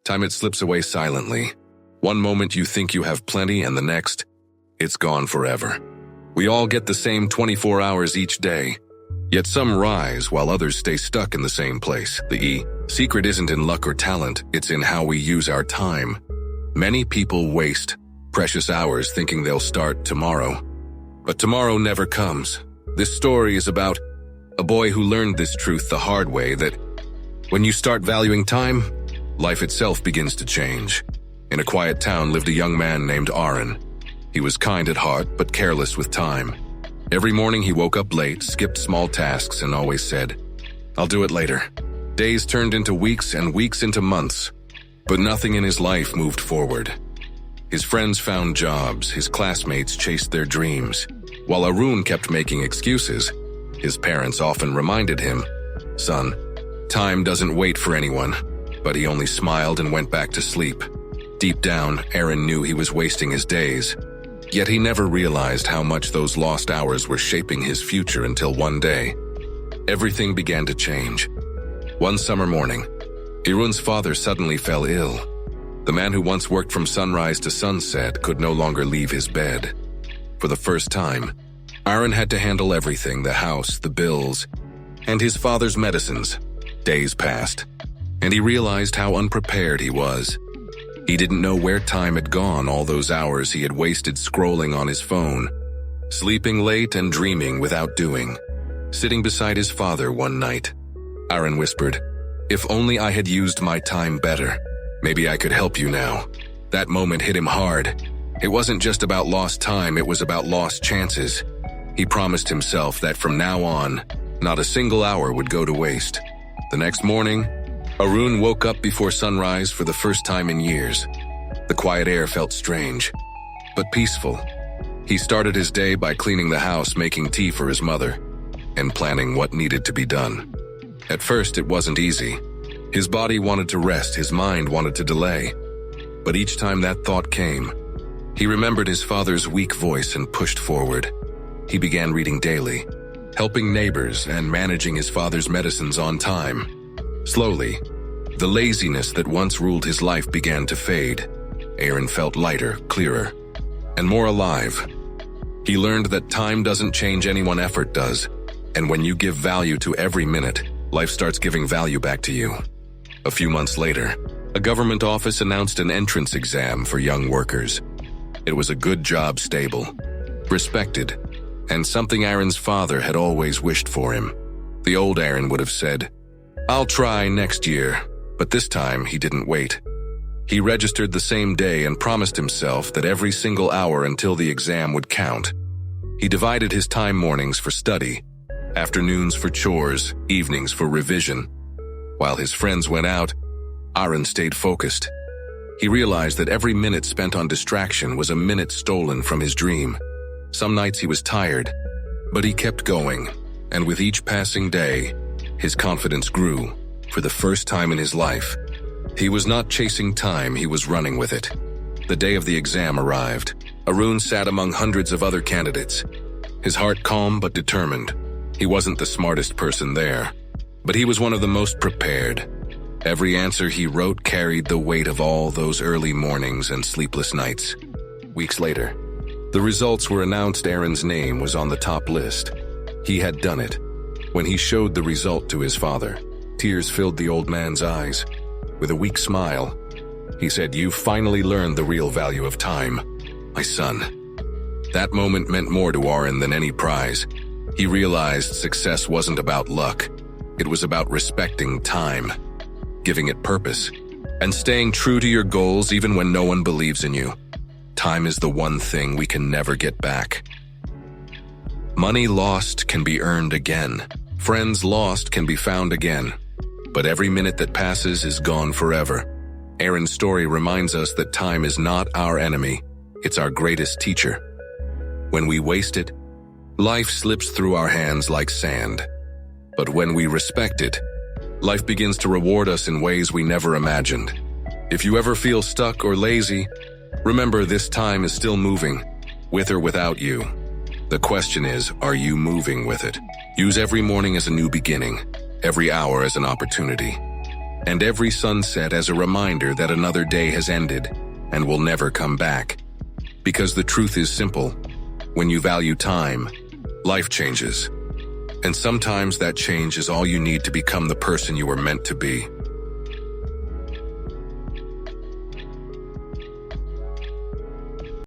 Time it slips away silently. One moment you think you have plenty and the next, it's gone forever. We all get the same 24 hours each day. Yet some rise while others stay stuck in the same place. The secret isn't in luck or talent, it's in how we use our time. Many people waste precious hours thinking they'll start tomorrow. But tomorrow never comes. This story is about a boy who learned this truth the hard way, that when you start valuing time, life itself begins to change. In a quiet town lived a young man named Arun. He was kind at heart, but careless with time. Every morning he woke up late, skipped small tasks, and always said, "I'll do it later." Days turned into weeks and weeks into months, but nothing in his life moved forward. His friends found jobs, his classmates chased their dreams. While Arun kept making excuses, his parents often reminded him, "Son, time doesn't wait for anyone." But he only smiled and went back to sleep. Deep down, Arun knew he was wasting his days. Yet he never realized how much those lost hours were shaping his future until one day, everything began to change. One summer morning, Arun's father suddenly fell ill. The man who once worked from sunrise to sunset could no longer leave his bed. For the first time, Arun had to handle everything: the house, the bills, and his father's medicines. Days passed, and he realized how unprepared he was. He didn't know where time had gone, all those hours he had wasted scrolling on his phone, sleeping late and dreaming without doing. Sitting beside his father one night, Arun whispered, "If only I had used my time better. Maybe I could help you now." That moment hit him hard. It wasn't just about lost time, it was about lost chances. He promised himself that from now on, not a single hour would go to waste. The next morning, Arun woke up before sunrise for the first time in years. The quiet air felt strange, but peaceful. He started his day by cleaning the house, making tea for his mother, and planning what needed to be done. At first, it wasn't easy. His body wanted to rest, his mind wanted to delay. But each time that thought came, he remembered his father's weak voice and pushed forward. He began reading daily, helping neighbors, and managing his father's medicines on time. Slowly, the laziness that once ruled his life began to fade. Arun felt lighter, clearer, and more alive. He learned that time doesn't change anyone, effort does. And when you give value to every minute, life starts giving value back to you. A few months later, a government office announced an entrance exam for young workers. It was a good job, stable, respected, and something Arun's father had always wished for him. The old Arun would have said, "I'll try next year," but this time he didn't wait. He registered the same day and promised himself that every single hour until the exam would count. He divided his time: mornings for study, afternoons for chores, evenings for revision. While his friends went out, Arun stayed focused. He realized that every minute spent on distraction was a minute stolen from his dream. Some nights he was tired, but he kept going, and with each passing day, his confidence grew. For the first time in his life, he was not chasing time, he was running with it. The day of the exam arrived. Arun sat among hundreds of other candidates, his heart calm but determined. He wasn't the smartest person there, but he was one of the most prepared. Every answer he wrote carried the weight of all those early mornings and sleepless nights. Weeks later, the results were announced. Arun's name was on the top list. He had done it. When he showed the result to his father, tears filled the old man's eyes. With a weak smile, he said, "You finally learned the real value of time, my son." That moment meant more to Arun than any prize. He realized success wasn't about luck. It was about respecting time, giving it purpose, and staying true to your goals even when no one believes in you. Time is the one thing we can never get back. Money lost can be earned again. Friends lost can be found again. But every minute that passes is gone forever. Arun's story reminds us that time is not our enemy. It's our greatest teacher. When we waste it, life slips through our hands like sand. But when we respect it, life begins to reward us in ways we never imagined. If you ever feel stuck or lazy, remember this time is still moving, with or without you. The question is, are you moving with it? Use every morning as a new beginning, every hour as an opportunity. and every sunset as a reminder that another day has ended and will never come back. Because the truth is simple. When you value time, life changes. And sometimes that change is all you need to become the person you were meant to be.